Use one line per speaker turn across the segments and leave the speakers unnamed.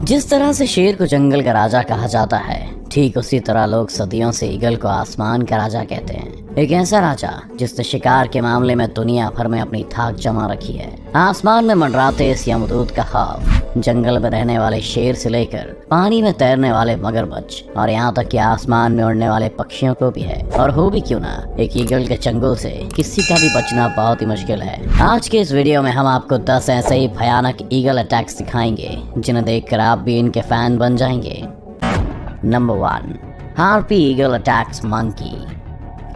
जिस तरह से शेर को जंगल का राजा कहा जाता है, ठीक उसी तरह लोग सदियों से ईगल को आसमान का राजा कहते हैं। एक ऐसा राजा जिसने शिकार के मामले में दुनिया भर में अपनी थाक जमा रखी है। आसमान में मंडराते इस यमदूत का खौफ जंगल में रहने वाले शेर से लेकर पानी में तैरने वाले मगरमच्छ और यहाँ तक कि आसमान में उड़ने वाले पक्षियों को भी है। और हो भी क्यों ना, एक ईगल के चंगुल से किसी का भी बचना बहुत ही मुश्किल है। आज के इस वीडियो में हम आपको 10 ऐसे ही भयानक ईगल अटैक्स दिखाएंगे जिन्हें देखकर आप भी इनके फैन बन जाएंगे। Number 1, harpy eagle attacks monkey.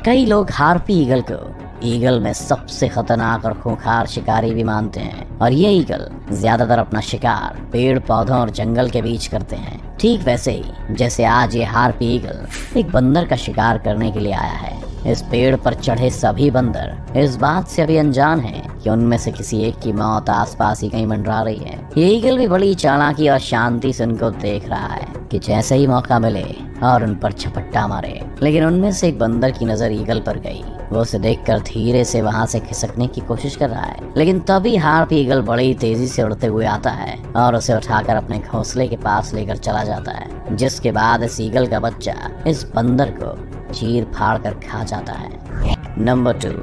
कई लोग हार्पी ईगल को ईगल में सबसे खतरनाक और खूंखार शिकारी भी मानते हैं, और ये ईगल ज्यादातर अपना शिकार पेड़ पौधों और जंगल के बीच करते हैं। ठीक वैसे ही जैसे आज ये हार्पी ईगल एक बंदर का शिकार करने के लिए आया है। इस पेड़ पर चढ़े सभी बंदर इस बात से अभी अनजान हैं कि उनमें से किसी एक की मौत आसपास ही कहीं मंडरा रही है। ये ईगल भी बड़ी चालाकी और शांति से उनको देख रहा है कि जैसे ही मौका मिले और उन पर झपट्टा मारे। लेकिन उनमें से एक बंदर की नजर ईगल पर गई। वो उसे देखकर धीरे से वहां से खिसकने की कोशिश कर रहा है, लेकिन तभी हार्पी ईगल बड़ी तेजी से उड़ते हुए आता है और उसे उठाकर अपने घोंसले के पास लेकर चला जाता है, जिसके बाद इस ईगल का बच्चा इस बंदर को चीर फाड़ कर खा जाता है। Number 2,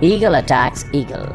eagle attacks eagle.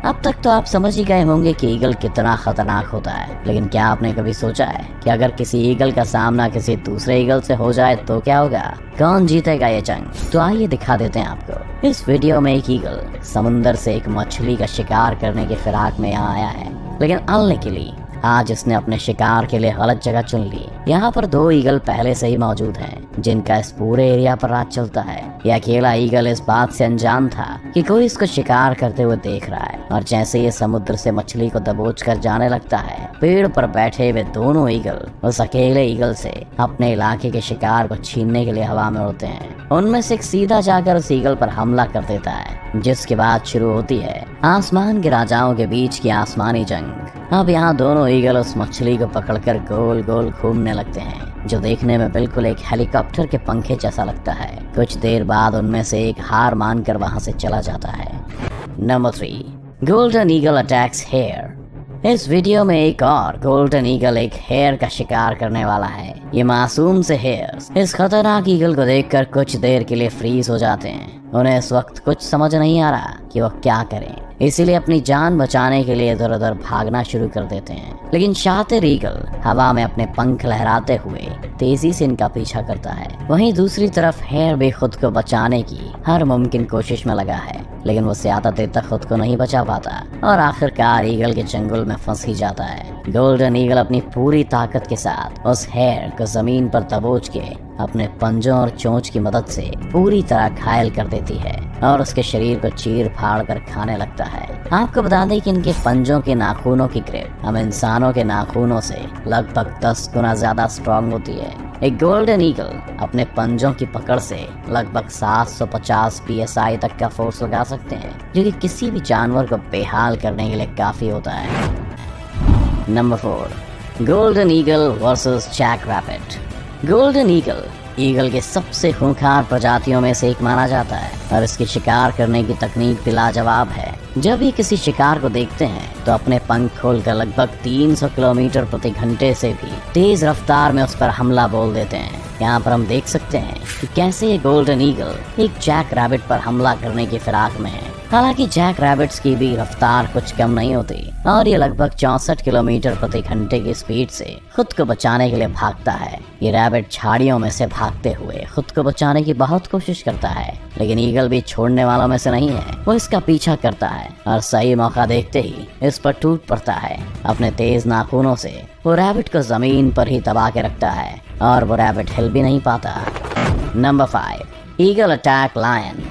अब तक तो आप समझ ही गए होंगे कि ईगल कितना खतरनाक होता है, लेकिन क्या आपने कभी सोचा है कि अगर किसी ईगल का सामना किसी दूसरे ईगल से हो जाए तो क्या होगा? कौन जीतेगा ये जंग? तो आइए दिखा देते हैं आपको। इस वीडियो में एक ईगल समुंदर से एक मछली का शिकार करने की फिराक में यहाँ आया है, लेकिन अनलकीली आज इसने अपने शिकार के लिए गलत जगह चुन ली। यहाँ पर 2 ईगल पहले से ही मौजूद हैं, जिनका इस पूरे एरिया पर राज चलता है। यह अकेला ईगल इस बात से अनजान था कि कोई इसको शिकार करते हुए देख रहा है, और जैसे ये समुद्र से मछली को दबोच कर जाने लगता है, पेड़ पर बैठे हुए दोनों ईगल उस अकेले ईगल से अपने इलाके के शिकार को छीनने के लिए हवा में उड़ते हैं। उनमें से एक सीधा जाकर उस ईगल पर हमला कर देता है, जिसके बाद शुरू होती है आसमान के राजाओं के बीच की आसमानी जंग। अब यहाँ दोनों ईगल उस मछली को पकड़कर गोल गोल घूमने लगते हैं, जो देखने में बिल्कुल एक हेलीकॉप्टर के पंखे जैसा लगता है। कुछ देर बाद उनमें से एक हार मानकर वहां से चला जाता है। Number 3, golden eagle attacks hare. इस वीडियो में एक और गोल्डन ईगल एक हेयर का शिकार करने वाला है। ये मासूम से हेयर्स इस खतरनाक ईगल को देखकर कुछ देर के लिए फ्रीज हो जाते हैं। उन्हें इस वक्त कुछ समझ नहीं आ रहा कि वो क्या करें, इसीलिए अपनी जान बचाने के लिए इधर उधर भागना शुरू कर देते हैं। लेकिन शातिर ईगल हवा में अपने पंख लहराते हुए तेजी से इनका पीछा करता है। वहीं दूसरी तरफ हेयर भी खुद को बचाने की हर मुमकिन कोशिश में लगा है, लेकिन वो ज्यादा देर तक खुद को नहीं बचा पाता और आखिरकार ईगल के चंगुल में फंस ही जाता है। गोल्डन ईगल अपनी पूरी ताकत के साथ उस हेयर को जमीन पर दबोच के अपने पंजों और चोंच की मदद से पूरी तरह घायल कर देती है और उसके शरीर को चीर फाड़ कर खाने लगता है। आपको बता दें कि इनके पंजों के नाखूनों की ग्रिप हम इंसानों के नाखूनों से लगभग 10 गुना ज्यादा स्ट्रॉन्ग होती है। एक गोल्डन ईगल अपने पंजों की पकड़ से लगभग 750 PSI तक का फोर्स लगा सकते हैं, जो कि किसी भी जानवर को बेहाल करने के लिए काफी होता है। Number 4, golden eagle versus jack rabbit. Golden eagle eagle के सबसे खूंखार प्रजातियों में से एक माना जाता है और इसकी शिकार करने की तकनीक भी लाजवाब है। जब ये किसी शिकार को देखते हैं तो अपने पंख खोलकर लगभग 300 किलोमीटर प्रति घंटे से भी तेज रफ्तार में उस पर हमला बोल देते हैं। यहाँ पर हम देख सकते हैं कि कैसे ये गोल्डन ईगल एक जैक रैबिट पर हमला करने की फिराक में है। हालांकि जैक रैबिट्स की भी रफ्तार कुछ कम नहीं होती और ये लगभग 64 किलोमीटर प्रति घंटे की स्पीड से खुद को बचाने के लिए भागता है। ये रैबिट झाड़ियों में से भागते हुए खुद को बचाने की बहुत कोशिश करता है, लेकिन ईगल भी छोड़ने वालों में से नहीं है। वो इसका पीछा करता है और सही मौका देखते ही इस पर टूट पड़ता है। अपने तेज नाखूनों से वो रैबिट को जमीन पर ही दबा के रखता है और वो रैबिट हिल भी नहीं पाता। Number 5, eagle attack lion.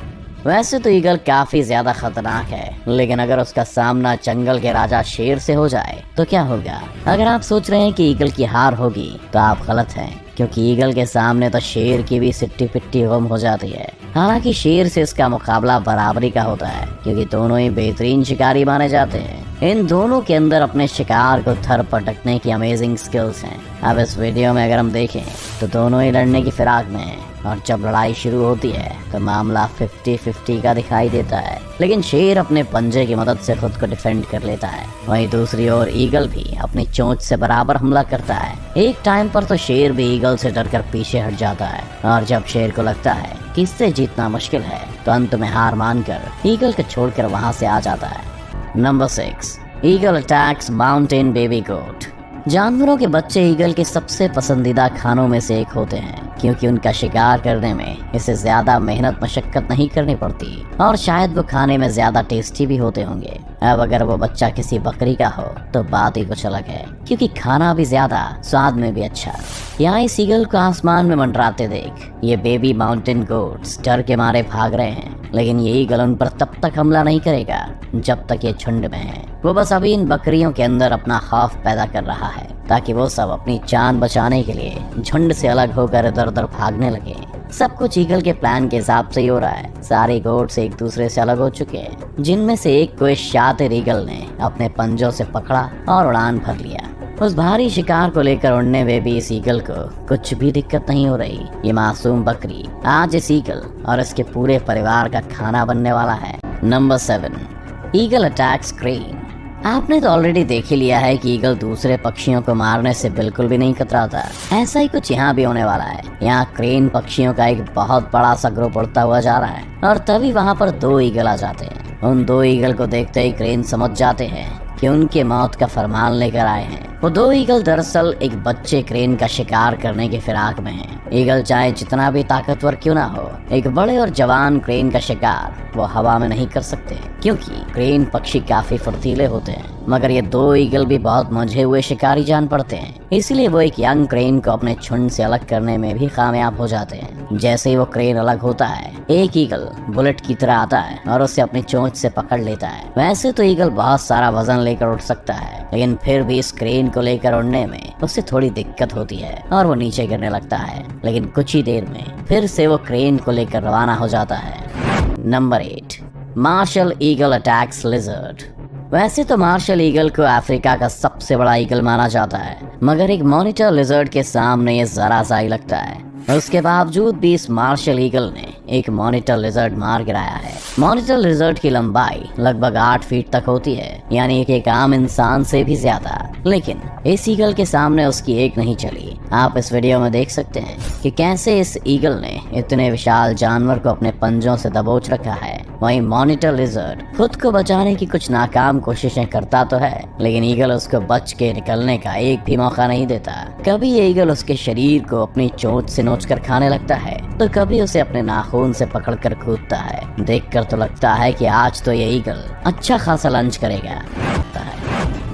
वैसे तो ईगल काफी ज्यादा खतरनाक है, लेकिन अगर उसका सामना जंगल के राजा शेर से हो जाए तो क्या होगा? अगर आप सोच रहे हैं कि ईगल की हार होगी तो आप गलत हैं, क्योंकि ईगल के सामने तो शेर की भी सिट्टी पिट्टी गुम हो जाती है। हालांकि शेर से इसका मुकाबला बराबरी का होता है, क्योंकि दोनों ही बेहतरीन शिकारी माने जाते हैं। इन दोनों के अंदर अपने शिकार को थर पटकने की अमेजिंग स्किल्स हैं। अब इस वीडियो में अगर हम देखें तो दोनों ही लड़ने की फिराक में हैं और जब लड़ाई शुरू होती है तो मामला 50-50 का दिखाई देता है, लेकिन शेर अपने पंजे की मदद से खुद को डिफेंड कर लेता है। वहीं दूसरी ओर ईगल भी अपनी चोंच से बराबर हमला करता है। एक टाइम पर तो शेर भी ईगल से डरकर पीछे हट जाता है और जब शेर को लगता है कि इससे जीतना मुश्किल है तो अंत में हार मानकर ईगल को छोड़कर वहां से आ जाता है। Number 6, eagle attacks mountain baby goat. जानवरों के बच्चे ईगल के सबसे पसंदीदा खानों में से एक होते हैं क्योंकि उनका शिकार करने में इसे ज्यादा मेहनत मशक्कत नहीं करनी पड़ती और शायद वो खाने में ज्यादा टेस्टी भी होते होंगे। अब अगर वो बच्चा किसी बकरी का हो तो बात ही कुछ अलग है क्योंकि खाना भी ज्यादा, स्वाद में भी अच्छा। यहाँ इस ईगल को आसमान में मंडराते देख ये बेबी माउंटेन गोट्स डर के मारे भाग रहे हैं, लेकिन ये ईगल उन पर तब तक हमला नहीं करेगा जब तक ये झुंड में है। वो बस अभी इन बकरियों के अंदर अपना खौफ पैदा कर रहा है ताकि वो सब अपनी जान बचाने के लिए झुंड से अलग होकर इधर उधर भागने लगे। सब कुछ ईगल के प्लान के हिसाब से ही हो रहा है। सारे गोट्स एक दूसरे से अलग हो चुके हैं, जिनमें से एक को इस शातिर ईगल ने अपने पंजों से पकड़ा और उड़ान भर लिया। उस भारी शिकार को लेकर उड़ने में भी इस ईगल को कुछ भी दिक्कत नहीं हो रही। ये मासूम बकरी आज इस ईगल और इसके पूरे परिवार का खाना बनने वाला है। Number 7, eagle attacks crane. आपने तो ऑलरेडी देख ही लिया है कि ईगल दूसरे पक्षियों को मारने से बिल्कुल भी नहीं कतराता। ऐसा ही कुछ यहाँ भी होने वाला है। यहाँ क्रेन पक्षियों का एक बहुत बड़ा सा ग्रुप उड़ता हुआ जा रहा है और तभी वहाँ पर 2 ईगल आ जाते हैं। उन 2 ईगल को देखते ही क्रेन समझ जाते हैं कि उनके मौत का फरमान लेकर आए हैं। वो 2 ईगल दरअसल एक बच्चे क्रेन का शिकार करने की फिराक में हैं। ईगल चाहे जितना भी ताकतवर क्यों ना हो, एक बड़े और जवान क्रेन का शिकार वो हवा में नहीं कर सकते क्योंकि क्रेन पक्षी काफी फुर्तीले होते हैं। मगर ये 2 ईगल भी बहुत मंझे हुए शिकारी जान पड़ते हैं, इसलिए वो एक यंग क्रेन को अपने झुंड से अलग करने में भी कामयाब हो जाते हैं। जैसे ही वो क्रेन अलग होता है, एक ईगल बुलेट की तरह आता है और उसे अपनी चोंच से पकड़ लेता है। वैसे तो ईगल बहुत सारा वजन लेकर उठ सकता है, लेकिन फिर भी इस क्रेन को लेकर उड़ने में उसे थोड़ी दिक्कत होती है और वो नीचे गिरने लगता है। लेकिन कुछ ही देर में फिर से वो क्रेन को लेकर रवाना हो जाता है। Number 8, martial eagle attacks lizard. वैसे तो मार्शल ईगल को अफ्रीका का सबसे बड़ा ईगल माना जाता है, मगर एक मॉनिटर लिजर्ड के सामने ये जरा सा ही लगता है। उसके बावजूद भी इस मार्शल ईगल ने एक मॉनिटर लिजर्ड मार गिराया है। मॉनिटर लिजर्ड की लंबाई लगभग 8 फीट तक होती है, यानी एक आम इंसान से भी ज्यादा। लेकिन इस ईगल के सामने उसकी एक नहीं चली। आप इस वीडियो में देख सकते हैं कि कैसे इस ईगल ने इतने विशाल जानवर को अपने पंजों से दबोच रखा है। वहीं मॉनिटर लिजर्ड खुद को बचाने की कुछ नाकाम कोशिशें करता तो है, लेकिन ईगल उसको बच के निकलने का एक भी मौका नहीं देता। कभी ये ईगल उसके शरीर को अपनी चोंच से नोचकर खाने लगता है तो कभी उसे अपने नाखून से पकड़कर कूदता है। देखकर तो लगता है कि आज तो ये ईगल अच्छा खासा लंच करेगा।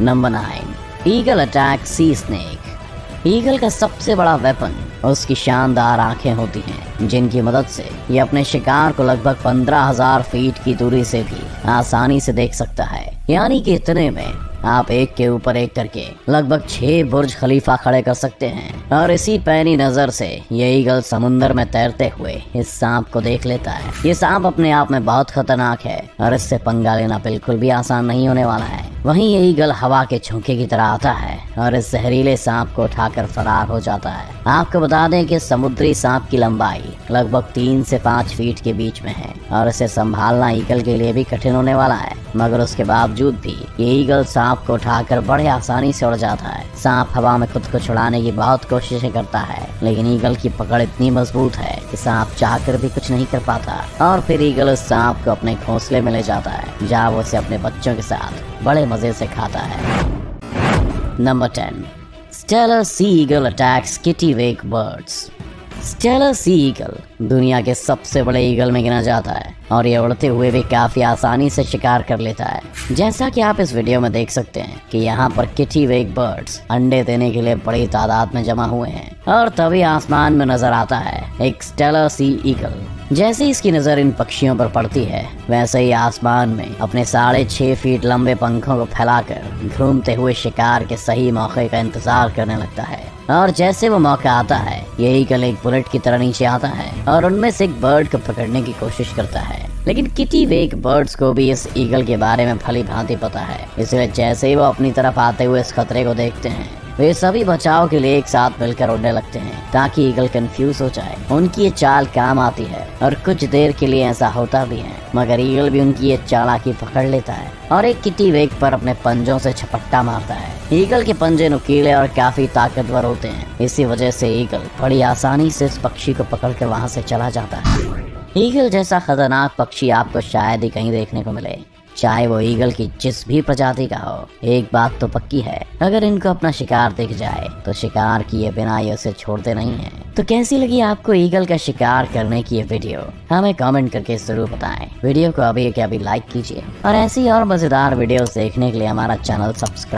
नंबर 9, ईगल अटैक सी स्नेक। ईगल का सबसे बड़ा वेपन उसकी शानदार आंखें होती हैं, जिनकी मदद से ये अपने शिकार को लगभग 15,000 फीट की दूरी से भी आसानी से देख सकता है। यानी कि इतने में आप एक के ऊपर एक करके लगभग 6 बुर्ज खलीफा खड़े कर सकते हैं। और इसी पैनी नजर से ये ईगल समुंदर में तैरते हुए इस सांप को देख लेता है। ये सांप अपने आप में बहुत खतरनाक है और इससे पंगा लेना बिल्कुल भी आसान नहीं होने वाला है। वहीं ये ईगल हवा के झोंके की तरह आता है और इस जहरीले सांप को उठाकर फरार हो जाता है। आपको बता दें कि समुद्री सांप की लंबाई लगभग 3 से 5 फीट के बीच में है और इसे संभालना ईगल के लिए भी कठिन होने वाला है। मगर उसके बावजूद भी ये ईगल सांप को उठाकर बड़े आसानी से उड़ जाता है। सांप हवा में खुद को छुड़ाने की बहुत कोशिशें करता है, लेकिन ईगल की पकड़ इतनी मजबूत है कि सांप चाहकर भी कुछ नहीं कर पाता। और फिर ईगल उस सांप को अपने घोंसले में ले जाता है, जहाँ वो उसे अपने बच्चों के साथ बड़े मजे से खाता है। Number 10, Steller sea eagle attacks kittiwake birds. Steller sea eagle दुनिया के सबसे बड़े ईगल में गिना जाता है और ये उड़ते हुए भी काफी आसानी से शिकार कर लेता है। जैसा कि आप इस वीडियो में देख सकते हैं कि यहाँ पर किटिवेक बर्ड्स अंडे देने के लिए बड़ी तादाद में जमा हुए हैं और तभी आसमान में नजर आता है एक स्टेलर सी ईगल। जैसे इसकी नजर इन पक्षियों पर पड़ती है, वैसे ही आसमान में अपने 6.5 फीट लंबे पंखों को फैलाकर घूमते हुए शिकार के सही मौके का इंतजार करने लगता है। और जैसे वो मौका आता है, ये ईगल एक बुलेट की तरह नीचे आता है और उनमें से एक बर्ड को पकड़ने की कोशिश करता है। लेकिन किटी वेक बर्ड्स को भी इस ईगल के बारे में भली भांति पता है, इसलिए जैसे ही वो अपनी तरफ आते हुए इस खतरे को देखते हैं, वे सभी बचाव के लिए एक साथ मिलकर उड़ने लगते हैं ताकि ईगल कंफ्यूज हो जाए। उनकी ये चाल काम आती है और कुछ देर के लिए ऐसा होता भी है, मगर ईगल भी उनकी ये चालाकी पकड़ लेता है और एक किटी वेक पर अपने पंजों से झपट्टा मारता है। ईगल के पंजे नुकीले और काफी ताकतवर होते हैं, इसी वजह से ईगल बड़ी आसानी से इस पक्षी को पकड़कर वहाँ से चला जाता है। ईगल जैसा खतरनाक पक्षी आपको शायद ही कहीं देखने को मिले, चाहे वो ईगल की जिस भी प्रजाति का हो। एक बात तो पक्की है, अगर इनको अपना शिकार दिख जाए तो शिकार किए बिना ये उसे छोड़ते नहीं हैं। तो कैसी लगी आपको ईगल का शिकार करने की ये वीडियो, हमें कमेंट करके जरूर बताएं। वीडियो को अभी के अभी लाइक कीजिए और ऐसी और मजेदार वीडियोस देखने के लिए हमारा चैनल सब्सक्राइब